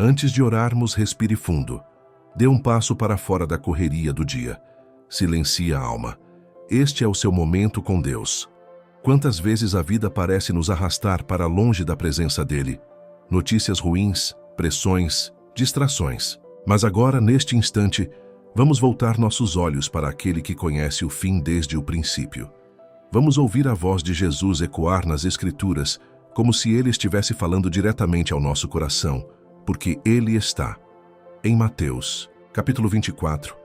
Antes de orarmos, respire fundo. Dê um passo para fora da correria do dia. Silencie a alma. Este é o seu momento com Deus. Quantas vezes a vida parece nos arrastar para longe da presença dele? Notícias ruins, pressões, distrações. Mas agora, neste instante, vamos voltar nossos olhos para aquele que conhece o fim desde o princípio. Vamos ouvir a voz de Jesus ecoar nas Escrituras, como se ele estivesse falando diretamente ao nosso coração, porque ele está. Em Mateus, capítulo 24,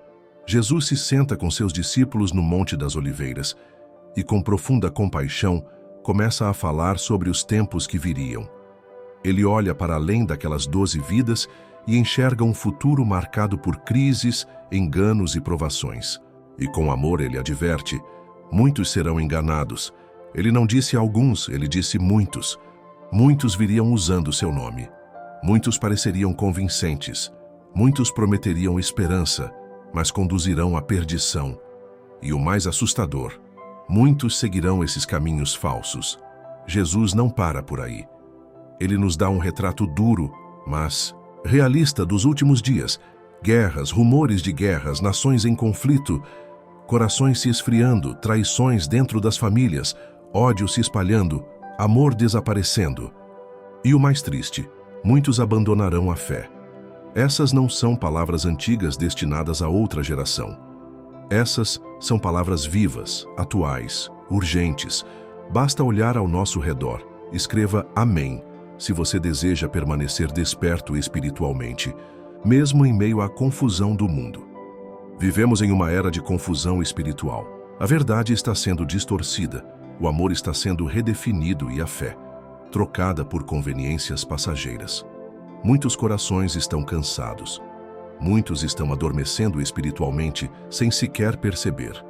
Jesus se senta com seus discípulos no Monte das Oliveiras e, com profunda compaixão, começa a falar sobre os tempos que viriam. Ele olha para além daquelas 12 vidas e enxerga um futuro marcado por crises, enganos e provações. E com amor ele adverte: muitos serão enganados. Ele não disse alguns, ele disse muitos. Muitos viriam usando seu nome. Muitos pareceriam convincentes. Muitos prometeriam esperança, mas conduzirão à perdição. E o mais assustador, muitos seguirão esses caminhos falsos. Jesus não para por aí. Ele nos dá um retrato duro, mas realista dos últimos dias. Guerras, rumores de guerras, nações em conflito, corações se esfriando, traições dentro das famílias, ódio se espalhando, amor desaparecendo. E o mais triste, muitos abandonarão a fé. Essas não são palavras antigas destinadas a outra geração. Essas são palavras vivas, atuais, urgentes. Basta olhar ao nosso redor. Escreva Amém, se você deseja permanecer desperto espiritualmente, mesmo em meio à confusão do mundo. Vivemos em uma era de confusão espiritual. A verdade está sendo distorcida, o amor está sendo redefinido e a fé, trocada por conveniências passageiras. Muitos corações estão cansados. Muitos estão adormecendo espiritualmente sem sequer perceber.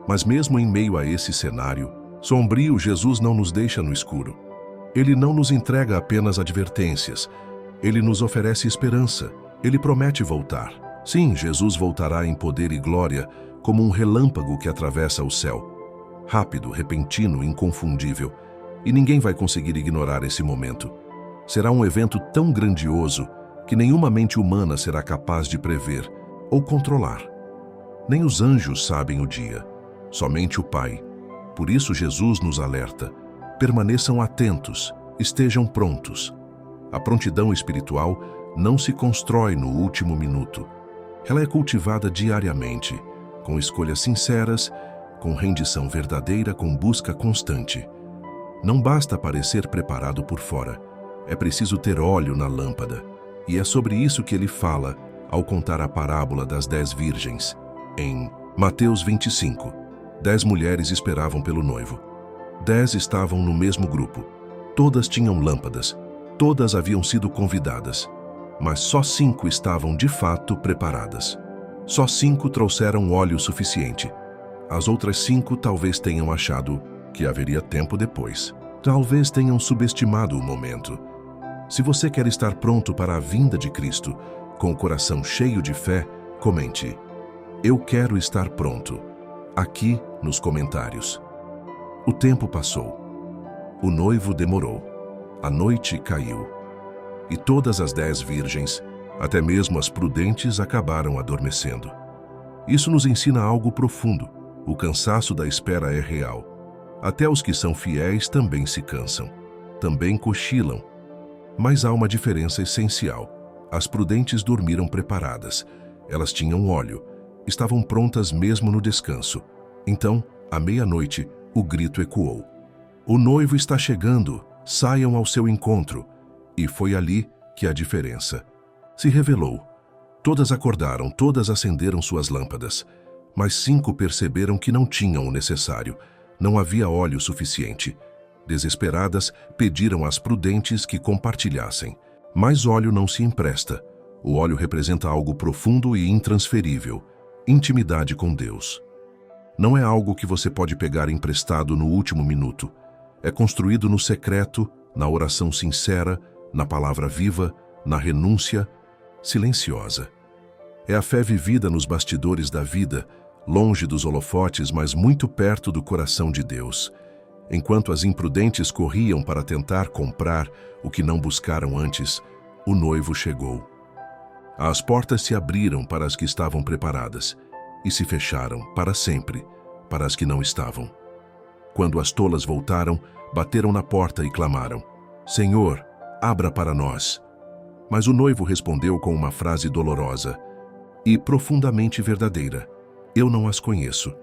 Mas mesmo em meio a esse cenário sombrio, Jesus não nos deixa no escuro. Ele não nos entrega apenas advertências. Ele nos oferece esperança. Ele promete voltar. Sim, Jesus voltará em poder e glória, como um relâmpago que atravessa o céu. Rápido, repentino, inconfundível. E ninguém vai conseguir ignorar esse momento. Será um evento tão grandioso que nenhuma mente humana será capaz de prever ou controlar. Nem os anjos sabem o dia, somente o Pai. Por isso Jesus nos alerta: permaneçam atentos, estejam prontos. A prontidão espiritual não se constrói no último minuto. Ela é cultivada diariamente, com escolhas sinceras, com rendição verdadeira, com busca constante. Não basta parecer preparado por fora. É preciso ter óleo na lâmpada. E é sobre isso que ele fala ao contar a parábola das 10 virgens. Em Mateus 25, 10 mulheres esperavam pelo noivo. 10 estavam no mesmo grupo. Todas tinham lâmpadas. Todas haviam sido convidadas. Mas só 5 estavam de fato preparadas. Só 5 trouxeram óleo suficiente. As outras 5 talvez tenham achado que haveria tempo depois. Talvez tenham subestimado o momento. Se você quer estar pronto para a vinda de Cristo, com o coração cheio de fé, comente: eu quero estar pronto, aqui nos comentários. O tempo passou. O noivo demorou. A noite caiu. E todas as 10 virgens, até mesmo as prudentes, acabaram adormecendo. Isso nos ensina algo profundo. O cansaço da espera é real. Até os que são fiéis também se cansam. Também cochilam. Mas há uma diferença essencial. As prudentes dormiram preparadas. Elas tinham óleo. Estavam prontas mesmo no descanso. Então, à meia-noite, o grito ecoou: o noivo está chegando, saiam ao seu encontro. E foi ali que a diferença se revelou. Todas acordaram, todas acenderam suas lâmpadas. Mas 5 perceberam que não tinham o necessário. Não havia óleo suficiente. Desesperadas, pediram às prudentes que compartilhassem. Mas óleo não se empresta. O óleo representa algo profundo e intransferível: intimidade com Deus. Não é algo que você pode pegar emprestado no último minuto. É construído no secreto, na oração sincera, na palavra viva, na renúncia silenciosa. É a fé vivida nos bastidores da vida, longe dos holofotes, mas muito perto do coração de Deus. Enquanto as imprudentes corriam para tentar comprar o que não buscaram antes, o noivo chegou. As portas se abriram para as que estavam preparadas e se fecharam para sempre para as que não estavam. Quando as tolas voltaram, bateram na porta e clamaram: Senhor, abra para nós. Mas o noivo respondeu com uma frase dolorosa e profundamente verdadeira: Eu não as conheço.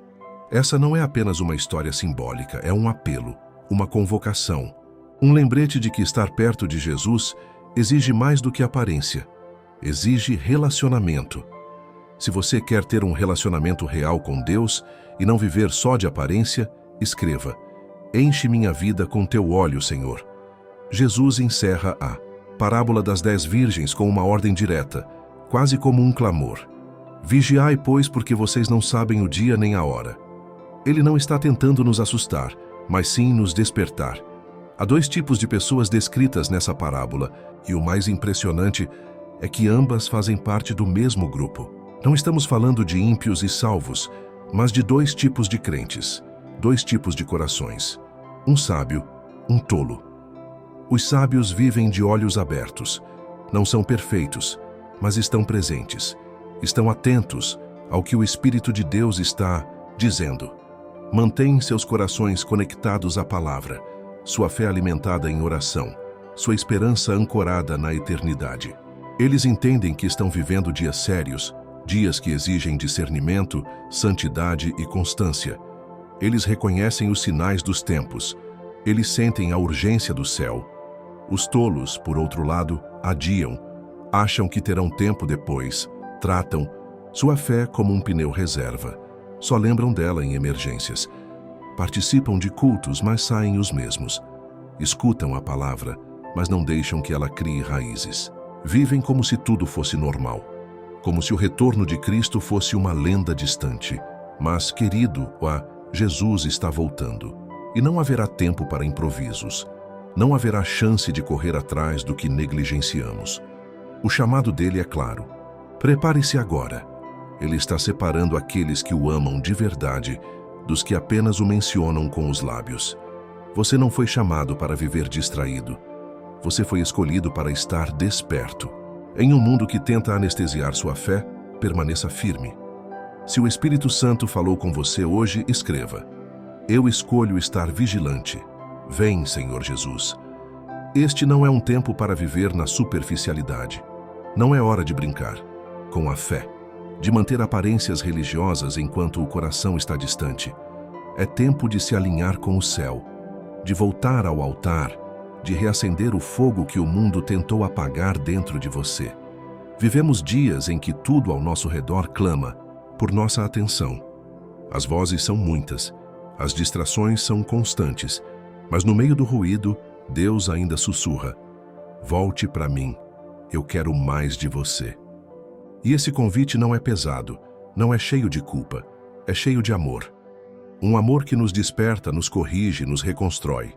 Essa não é apenas uma história simbólica, é um apelo, uma convocação, um lembrete de que estar perto de Jesus exige mais do que aparência, exige relacionamento. Se você quer ter um relacionamento real com Deus e não viver só de aparência, escreva: Enche minha vida com teu óleo, Senhor. Jesus encerra a parábola das 10 virgens com uma ordem direta, quase como um clamor: Vigiai, pois, porque vocês não sabem o dia nem a hora. Ele não está tentando nos assustar, mas sim nos despertar. Há 2 tipos de pessoas descritas nessa parábola, e o mais impressionante é que ambas fazem parte do mesmo grupo. Não estamos falando de ímpios e salvos, mas de 2 tipos de crentes, 2 tipos de corações. Um sábio, um tolo. Os sábios vivem de olhos abertos. Não são perfeitos, mas estão presentes. Estão atentos ao que o Espírito de Deus está dizendo. Mantêm seus corações conectados à palavra, sua fé alimentada em oração, sua esperança ancorada na eternidade. Eles entendem que estão vivendo dias sérios, dias que exigem discernimento, santidade e constância. Eles reconhecem os sinais dos tempos. Eles sentem a urgência do céu. Os tolos, por outro lado, adiam, acham que terão tempo depois, tratam sua fé como um pneu reserva. Só lembram dela em emergências. Participam de cultos, mas saem os mesmos. Escutam a palavra, mas não deixam que ela crie raízes. Vivem como se tudo fosse normal. Como se o retorno de Cristo fosse uma lenda distante. Mas, querido, Jesus está voltando. E não haverá tempo para improvisos. Não haverá chance de correr atrás do que negligenciamos. O chamado dele é claro. Prepare-se agora. Ele está separando aqueles que o amam de verdade dos que apenas o mencionam com os lábios. Você não foi chamado para viver distraído. Você foi escolhido para estar desperto. Em um mundo que tenta anestesiar sua fé, permaneça firme. Se o Espírito Santo falou com você hoje, escreva: Eu escolho estar vigilante. Vem, Senhor Jesus. Este não é um tempo para viver na superficialidade. Não é hora de brincar com a fé, de manter aparências religiosas enquanto o coração está distante. É tempo de se alinhar com o céu, de voltar ao altar, de reacender o fogo que o mundo tentou apagar dentro de você. Vivemos dias em que tudo ao nosso redor clama por nossa atenção. As vozes são muitas, as distrações são constantes, mas no meio do ruído, Deus ainda sussurra: Volte para mim, eu quero mais de você. E esse convite não é pesado, não é cheio de culpa, é cheio de amor. Um amor que nos desperta, nos corrige, nos reconstrói.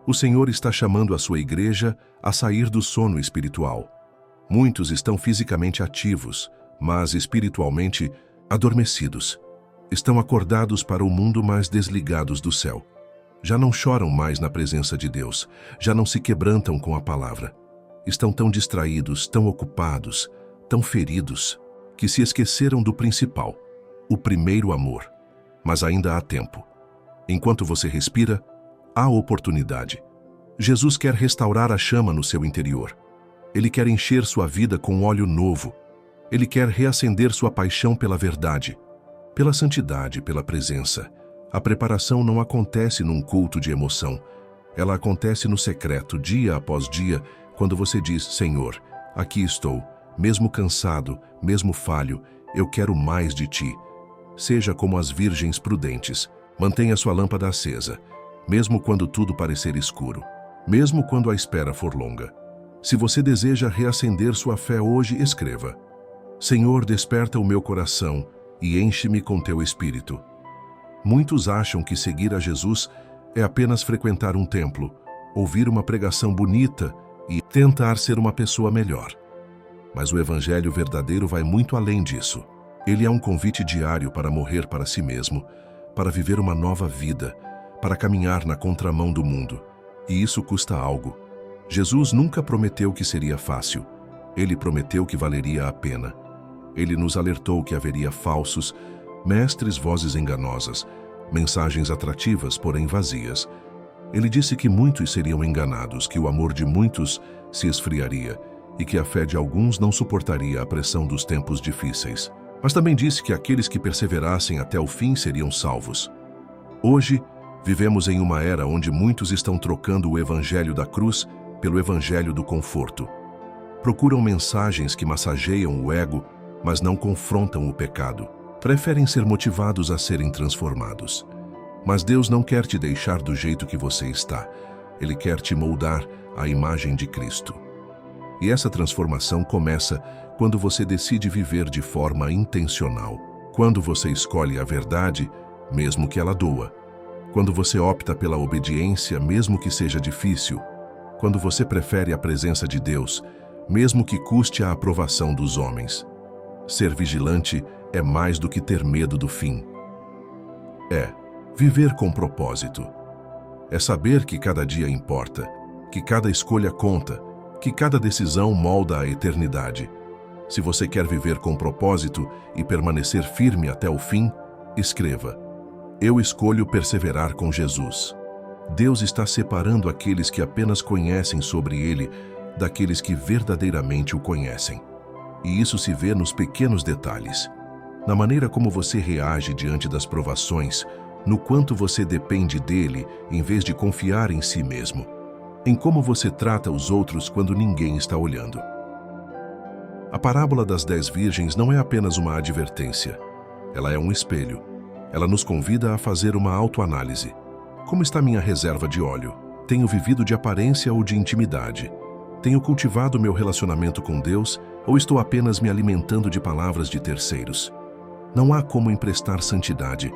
O Senhor está chamando a sua igreja a sair do sono espiritual. Muitos estão fisicamente ativos, mas espiritualmente adormecidos. Estão acordados para o mundo, mas desligados do céu. Já não choram mais na presença de Deus, já não se quebrantam com a palavra. Estão tão distraídos, tão ocupados, tão feridos, que se esqueceram do principal, o primeiro amor. Mas ainda há tempo. Enquanto você respira, há oportunidade. Jesus quer restaurar a chama no seu interior. Ele quer encher sua vida com óleo novo. Ele quer reacender sua paixão pela verdade, pela santidade, pela presença. A preparação não acontece num culto de emoção. Ela acontece no secreto, dia após dia, quando você diz: Senhor, aqui estou, mesmo cansado, mesmo falho, eu quero mais de ti. Seja como as virgens prudentes, mantenha sua lâmpada acesa, mesmo quando tudo parecer escuro, mesmo quando a espera for longa. Se você deseja reacender sua fé hoje, escreva: Senhor, desperta o meu coração e enche-me com teu Espírito. Muitos acham que seguir a Jesus é apenas frequentar um templo, ouvir uma pregação bonita e tentar ser uma pessoa melhor. Mas o Evangelho verdadeiro vai muito além disso. Ele é um convite diário para morrer para si mesmo, para viver uma nova vida, para caminhar na contramão do mundo. E isso custa algo. Jesus nunca prometeu que seria fácil. Ele prometeu que valeria a pena. Ele nos alertou que haveria falsos mestres, vozes enganosas, mensagens atrativas, porém vazias. Ele disse que muitos seriam enganados, que o amor de muitos se esfriaria e que a fé de alguns não suportaria a pressão dos tempos difíceis. Mas também disse que aqueles que perseverassem até o fim seriam salvos. Hoje, vivemos em uma era onde muitos estão trocando o evangelho da cruz pelo evangelho do conforto. Procuram mensagens que massageiam o ego, mas não confrontam o pecado. Preferem ser motivados a serem transformados. Mas Deus não quer te deixar do jeito que você está. Ele quer te moldar à imagem de Cristo. E essa transformação começa quando você decide viver de forma intencional. Quando você escolhe a verdade, mesmo que ela doa. Quando você opta pela obediência, mesmo que seja difícil. Quando você prefere a presença de Deus, mesmo que custe a aprovação dos homens. Ser vigilante é mais do que ter medo do fim. É viver com propósito. É saber que cada dia importa, que cada escolha conta, que cada decisão molda a eternidade. Se você quer viver com propósito e permanecer firme até o fim, escreva: Eu escolho perseverar com Jesus. Deus está separando aqueles que apenas conhecem sobre Ele daqueles que verdadeiramente o conhecem. E isso se vê nos pequenos detalhes, na maneira como você reage diante das provações, no quanto você depende dele em vez de confiar em si mesmo, em como você trata os outros quando ninguém está olhando. A parábola das 10 virgens não é apenas uma advertência, ela é um espelho. Ela nos convida a fazer uma autoanálise. Como está minha reserva de óleo? Tenho vivido de aparência ou de intimidade? Tenho cultivado meu relacionamento com Deus ou estou apenas me alimentando de palavras de terceiros? Não há como emprestar santidade.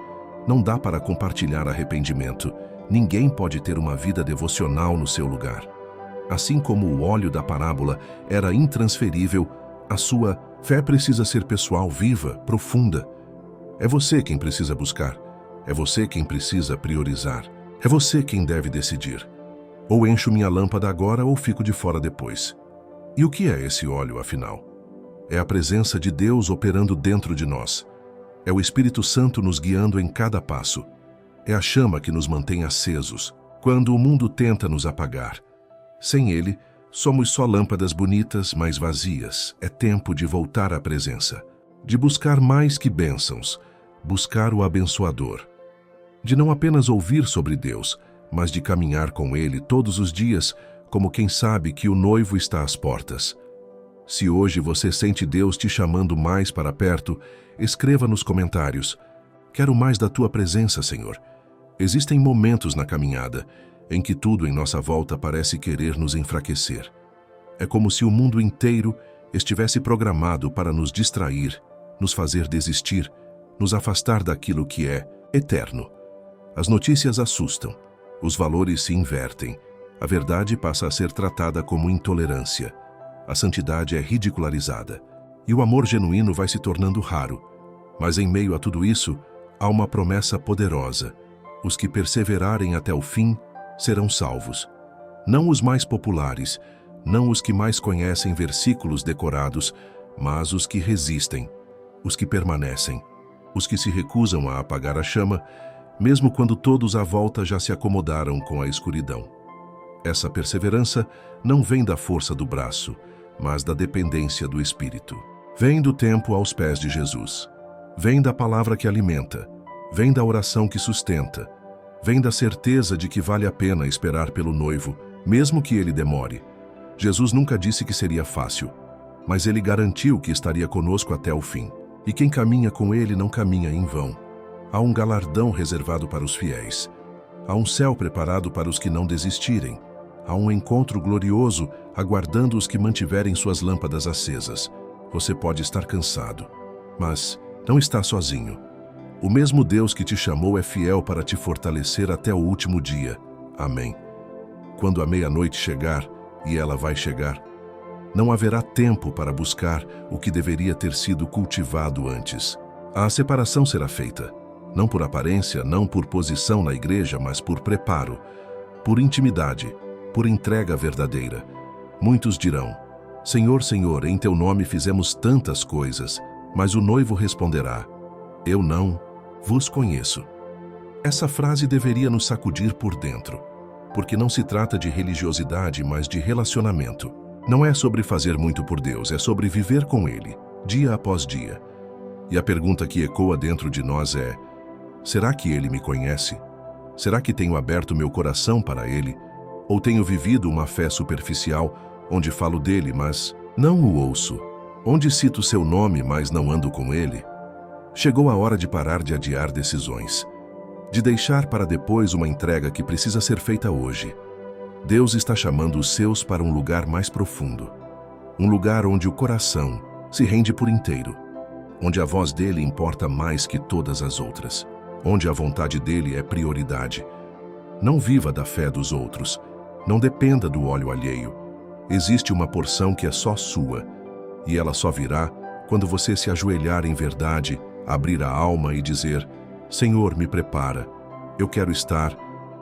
Não dá para compartilhar arrependimento. Ninguém pode ter uma vida devocional no seu lugar. Assim como o óleo da parábola era intransferível, a sua fé precisa ser pessoal, viva, profunda. É você quem precisa buscar. É você quem precisa priorizar. É você quem deve decidir. Ou encho minha lâmpada agora ou fico de fora depois. E o que é esse óleo, afinal? É a presença de Deus operando dentro de nós. É o Espírito Santo nos guiando em cada passo. É a chama que nos mantém acesos, quando o mundo tenta nos apagar. Sem ele, somos só lâmpadas bonitas, mas vazias. É tempo de voltar à presença. De buscar mais que bênçãos, buscar o abençoador. De não apenas ouvir sobre Deus, mas de caminhar com Ele todos os dias, como quem sabe que o noivo está às portas. Se hoje você sente Deus te chamando mais para perto, escreva nos comentários: Quero mais da Tua presença, Senhor. Existem momentos na caminhada em que tudo em nossa volta parece querer nos enfraquecer. É como se o mundo inteiro estivesse programado para nos distrair, nos fazer desistir, nos afastar daquilo que é eterno. As notícias assustam, os valores se invertem, a verdade passa a ser tratada como intolerância, a santidade é ridicularizada e o amor genuíno vai se tornando raro. Mas em meio a tudo isso, há uma promessa poderosa: os que perseverarem até o fim serão salvos. Não os mais populares, não os que mais conhecem versículos decorados, mas os que resistem, os que permanecem, os que se recusam a apagar a chama, mesmo quando todos à volta já se acomodaram com a escuridão. Essa perseverança não vem da força do braço, mas da dependência do Espírito. Vem do tempo aos pés de Jesus. Vem da palavra que alimenta. Vem da oração que sustenta. Vem da certeza de que vale a pena esperar pelo noivo, mesmo que ele demore. Jesus nunca disse que seria fácil, mas ele garantiu que estaria conosco até o fim. E quem caminha com ele não caminha em vão. Há um galardão reservado para os fiéis. Há um céu preparado para os que não desistirem. Há um encontro glorioso aguardando os que mantiverem suas lâmpadas acesas. Você pode estar cansado, mas não está sozinho. O mesmo Deus que te chamou é fiel para te fortalecer até o último dia. Amém. Quando a meia-noite chegar, e ela vai chegar, não haverá tempo para buscar o que deveria ter sido cultivado antes. A separação será feita, não por aparência, não por posição na igreja, mas por preparo, por intimidade, por entrega verdadeira. Muitos dirão: Senhor, Senhor, em teu nome fizemos tantas coisas. Mas o noivo responderá: Eu não vos conheço. Essa frase deveria nos sacudir por dentro, porque não se trata de religiosidade, mas de relacionamento. Não é sobre fazer muito por Deus, é sobre viver com Ele, dia após dia. E a pergunta que ecoa dentro de nós é: será que Ele me conhece? Será que tenho aberto meu coração para Ele? Ou tenho vivido uma fé superficial, onde falo dele, mas não o ouço? Onde cito seu nome, mas não ando com Ele? Chegou a hora de parar de adiar decisões, de deixar para depois uma entrega que precisa ser feita hoje. Deus está chamando os seus para um lugar mais profundo, um lugar onde o coração se rende por inteiro, onde a voz dele importa mais que todas as outras, onde a vontade dele é prioridade. Não viva da fé dos outros, não dependa do óleo alheio. Existe uma porção que é só sua, e ela só virá quando você se ajoelhar em verdade, abrir a alma e dizer: Senhor, me prepara, eu quero estar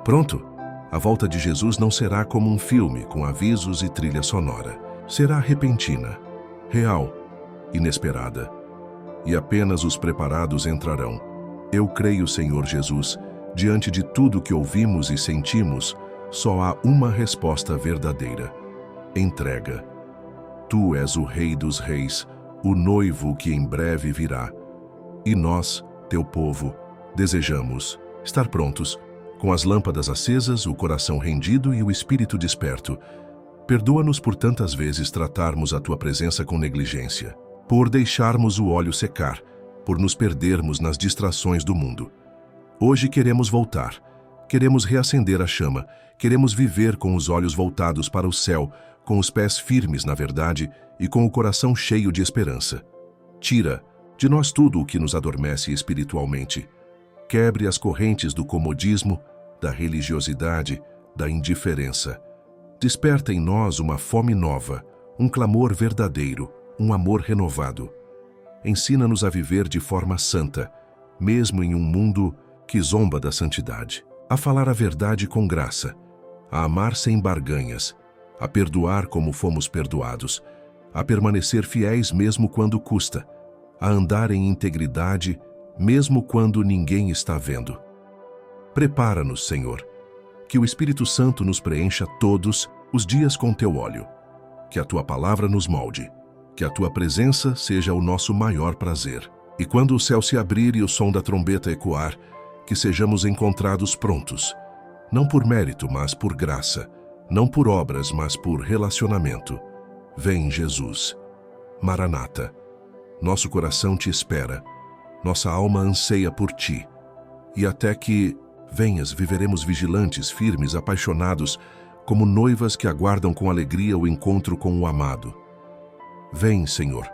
pronto. A volta de Jesus não será como um filme com avisos e trilha sonora. Será repentina, real, inesperada. E apenas os preparados entrarão. Eu creio, Senhor Jesus, diante de tudo que ouvimos e sentimos, só há uma resposta verdadeira: entrega. Tu és o Rei dos Reis, o noivo que em breve virá. E nós, teu povo, desejamos estar prontos, com as lâmpadas acesas, o coração rendido e o espírito desperto. Perdoa-nos por tantas vezes tratarmos a tua presença com negligência, por deixarmos o óleo secar, por nos perdermos nas distrações do mundo. Hoje queremos voltar, queremos reacender a chama, queremos viver com os olhos voltados para o céu, com os pés firmes na verdade e com o coração cheio de esperança. Tira de nós tudo o que nos adormece espiritualmente. Quebre as correntes do comodismo, da religiosidade, da indiferença. Desperta em nós uma fome nova, um clamor verdadeiro, um amor renovado. Ensina-nos a viver de forma santa, mesmo em um mundo que zomba da santidade. A falar a verdade com graça, a amar sem barganhas, a perdoar como fomos perdoados, a permanecer fiéis mesmo quando custa, a andar em integridade mesmo quando ninguém está vendo. Prepara-nos, Senhor, que o Espírito Santo nos preencha todos os dias com teu óleo, que a tua palavra nos molde, que a tua presença seja o nosso maior prazer. E quando o céu se abrir e o som da trombeta ecoar, que sejamos encontrados prontos, não por mérito, mas por graça, não por obras, mas por relacionamento. Vem, Jesus. Maranata. Nosso coração te espera, nossa alma anseia por ti. E até que venhas, viveremos vigilantes, firmes, apaixonados, como noivas que aguardam com alegria o encontro com o amado. Vem, Senhor.